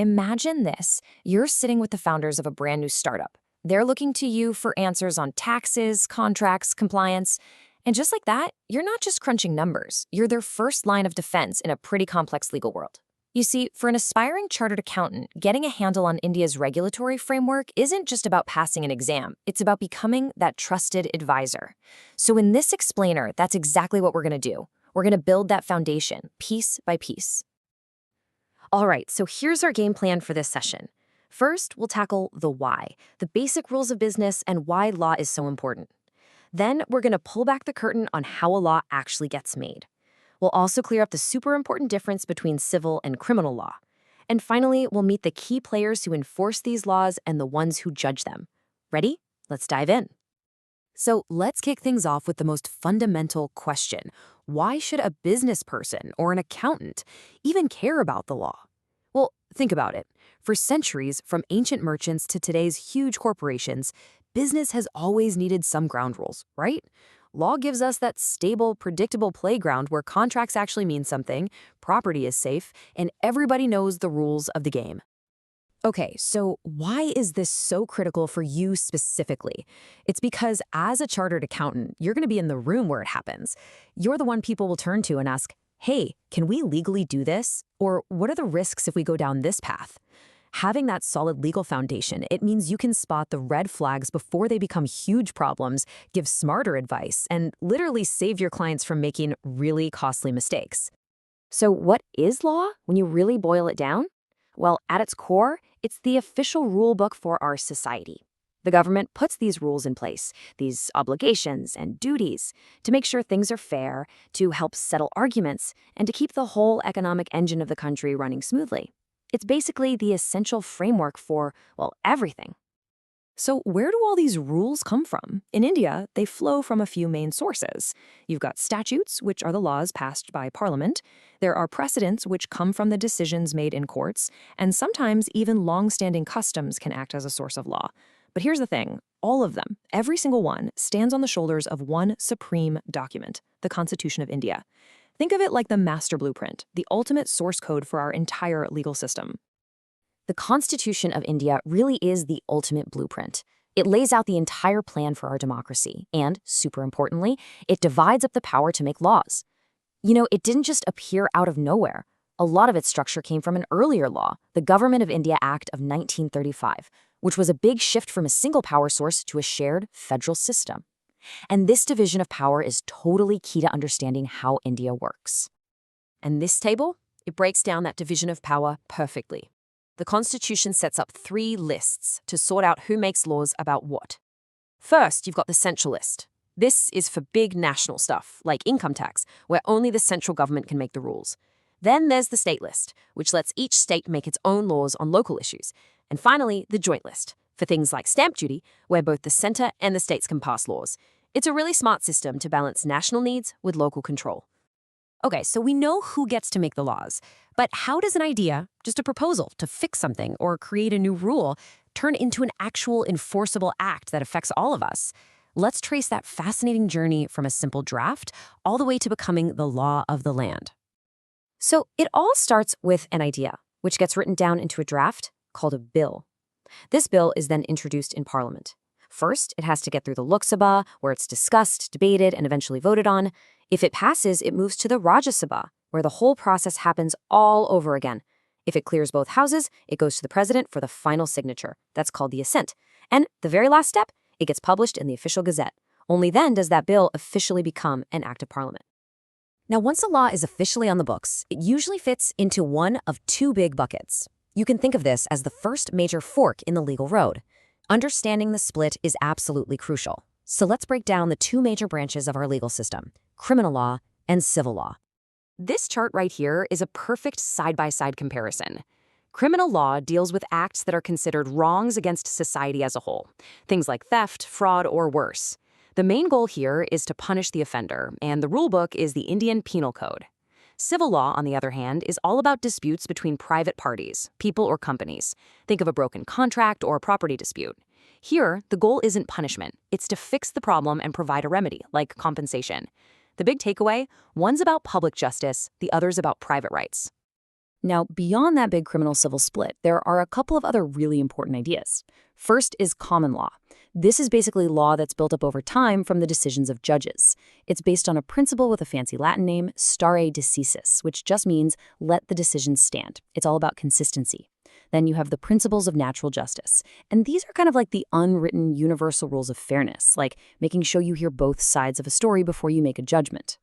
Imagine this. You're sitting with the founders of a brand new startup. They're looking to you for answers on taxes, contracts, compliance. And just like that, you're not just crunching numbers. You're their first line of defense in a pretty complex legal world. You see, for an aspiring chartered accountant, getting a handle on India's regulatory framework isn't just about passing an exam. It's about becoming that trusted advisor. So in this explainer, that's exactly what we're going to do. We're going to build that foundation, piece by piece. All right, so here's our game plan for this session. First, we'll tackle the why, the basic rules of business and why law is so important. Then we're going to pull back the curtain on how a law actually gets made. We'll also clear up the super important difference between civil and criminal law. And finally, we'll meet the key players who enforce these laws and the ones who judge them. Ready? Let's dive in. So let's kick things off with the most fundamental question. Why should a business person or an accountant even care about the law? Well, think about it. For centuries, from ancient merchants to today's huge corporations, business has always needed some ground rules, right? Law gives us that stable, predictable playground where contracts actually mean something, property is safe, and everybody knows the rules of the game. Okay, so why is this so critical for you specifically? It's because as a chartered accountant, you're going to be in the room where it happens. You're the one people will turn to and ask, hey, can we legally do this? Or what are the risks if we go down this path? Having that solid legal foundation, it means you can spot the red flags before they become huge problems, give smarter advice, and literally save your clients from making really costly mistakes. So what is law when you really boil it down? Well, at its core, it's the official rule book for our society. The government puts these rules in place, these obligations and duties, to make sure things are fair, to help settle arguments, and to keep the whole economic engine of the country running smoothly. It's basically the essential framework for, well, everything. So where do all these rules come from? In India, they flow from a few main sources. You've got statutes, which are the laws passed by Parliament. There are precedents, which come from the decisions made in courts. And sometimes even long-standing customs can act as a source of law. But here's the thing. All of them, every single one, stands on the shoulders of one supreme document, the Constitution of India. Think of it like the master blueprint, the ultimate source code for our entire legal system. The Constitution of India really is the ultimate blueprint. It lays out the entire plan for our democracy, and, super importantly, it divides up the power to make laws. You know, it didn't just appear out of nowhere. A lot of its structure came from an earlier law, the Government of India Act of 1935, which was a big shift from a single power source to a shared federal system. And this division of power is totally key to understanding how India works. And this table, it breaks down that division of power perfectly. The Constitution sets up 3 lists to sort out who makes laws about what. First, you've got the central list. This is for big national stuff, like income tax, where only the central government can make the rules. Then there's the state list, which lets each state make its own laws on local issues. And finally, the joint list, for things like stamp duty, where both the center and the states can pass laws. It's a really smart system to balance national needs with local control. Okay, so we know who gets to make the laws, but how does an idea, just a proposal to fix something or create a new rule, turn into an actual enforceable act that affects all of us? Let's trace that fascinating journey from a simple draft all the way to becoming the law of the land. So it all starts with an idea, which gets written down into a draft called a bill. This bill is then introduced in Parliament. First, it has to get through the Lok Sabha, where it's discussed, debated, and eventually voted on. If it passes, it moves to the Rajya Sabha, where the whole process happens all over again. If it clears both houses, it goes to the president for the final signature. That's called the assent. And the very last step, it gets published in the official gazette. Only then does that bill officially become an act of parliament. Now, once a law is officially on the books, it usually fits into one of 2 big buckets. You can think of this as the first major fork in the legal road. Understanding the split is absolutely crucial. So let's break down the 2 major branches of our legal system, criminal law and civil law. This chart right here is a perfect side-by-side comparison. Criminal law deals with acts that are considered wrongs against society as a whole, things like theft, fraud, or worse. The main goal here is to punish the offender, and the rulebook is the Indian Penal Code. Civil law, on the other hand, is all about disputes between private parties, people or companies. Think of a broken contract or a property dispute. Here, the goal isn't punishment. It's to fix the problem and provide a remedy, like compensation. The big takeaway, one's about public justice, the other's about private rights. Now, beyond that big criminal-civil split, there are a couple of other really important ideas. First is common law. This is basically law that's built up over time from the decisions of judges. It's based on a principle with a fancy Latin name, stare decisis, which just means let the decisions stand. It's all about consistency. Then you have the principles of natural justice. And these are kind of like the unwritten universal rules of fairness, like making sure you hear both sides of a story before you make a judgment.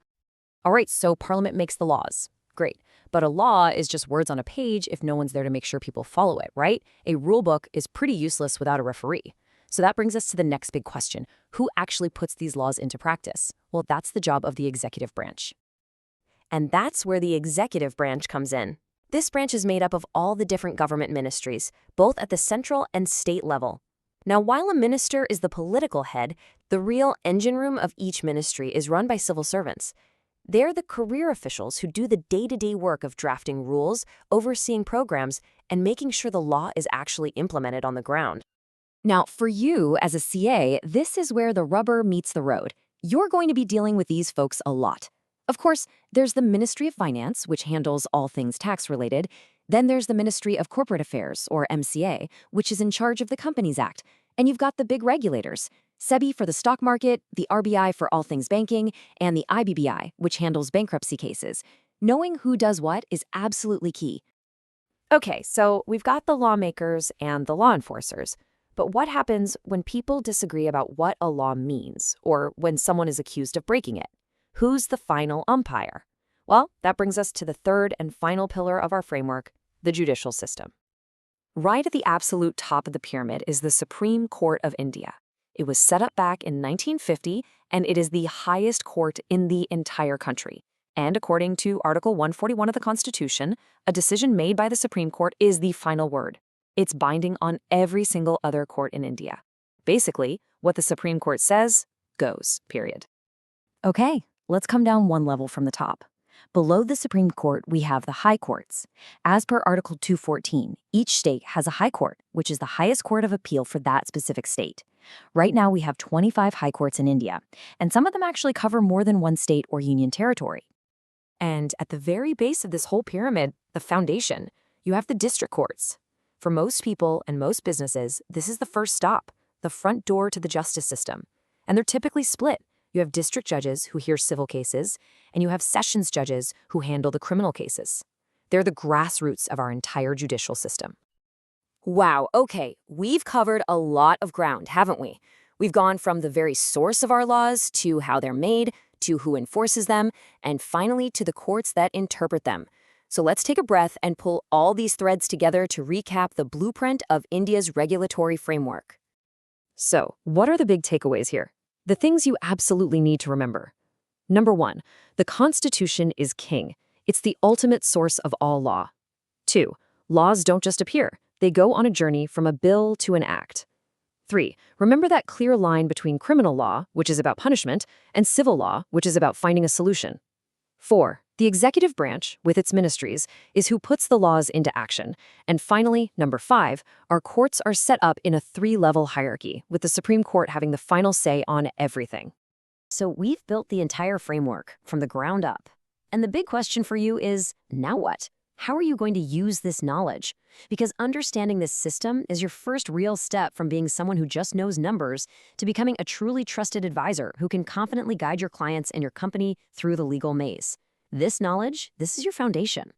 All right, so Parliament makes the laws. Great. But a law is just words on a page if no one's there to make sure people follow it, right? A rule book is pretty useless without a referee. So that brings us to the next big question. Who actually puts these laws into practice? Well, that's the job of the executive branch. And that's where the executive branch comes in. This branch is made up of all the different government ministries, both at the central and state level. Now, while a minister is the political head, the real engine room of each ministry is run by civil servants. They're the career officials who do the day-to-day work of drafting rules, overseeing programs, and making sure the law is actually implemented on the ground. Now, for you as a CA, this is where the rubber meets the road. You're going to be dealing with these folks a lot. Of course, there's the Ministry of Finance, which handles all things tax-related. Then there's the Ministry of Corporate Affairs, or MCA, which is in charge of the Companies Act. And you've got the big regulators, SEBI for the stock market, the RBI for all things banking, and the IBBI, which handles bankruptcy cases. Knowing who does what is absolutely key. Okay, so we've got the lawmakers and the law enforcers. But what happens when people disagree about what a law means, or when someone is accused of breaking it? Who's the final umpire? Well, that brings us to the third and final pillar of our framework, the judicial system. Right at the absolute top of the pyramid is the Supreme Court of India. It was set up back in 1950, and it is the highest court in the entire country. And according to Article 141 of the Constitution, a decision made by the Supreme Court is the final word. It's binding on every single other court in India. Basically, what the Supreme Court says goes, period. Okay, let's come down one level from the top. Below the Supreme Court, we have the high courts. As per Article 214, each state has a high court, which is the highest court of appeal for that specific state. Right now, we have 25 high courts in India, and some of them actually cover more than one state or union territory. And at the very base of this whole pyramid, the foundation, you have the district courts. For most people and most businesses, this is the first stop, the front door to the justice system. And they're typically split. You have district judges who hear civil cases, and you have sessions judges who handle the criminal cases. They're the grassroots of our entire judicial system. Wow, okay, we've covered a lot of ground, haven't we? We've gone from the very source of our laws to how they're made, to who enforces them, and finally to the courts that interpret them. So let's take a breath and pull all these threads together to recap the blueprint of India's regulatory framework. So, what are the big takeaways here? The things you absolutely need to remember. Number 1, the Constitution is king. It's the ultimate source of all law. 2, laws don't just appear. They go on a journey from a bill to an act. 3, remember that clear line between criminal law, which is about punishment, and civil law, which is about finding a solution. 4, the executive branch, with its ministries, is who puts the laws into action. And finally, number 5, our courts are set up in a 3-level hierarchy, with the Supreme Court having the final say on everything. So we've built the entire framework from the ground up. And the big question for you is, now what? How are you going to use this knowledge? Because understanding this system is your first real step from being someone who just knows numbers to becoming a truly trusted advisor who can confidently guide your clients and your company through the legal maze. This knowledge, this is your foundation.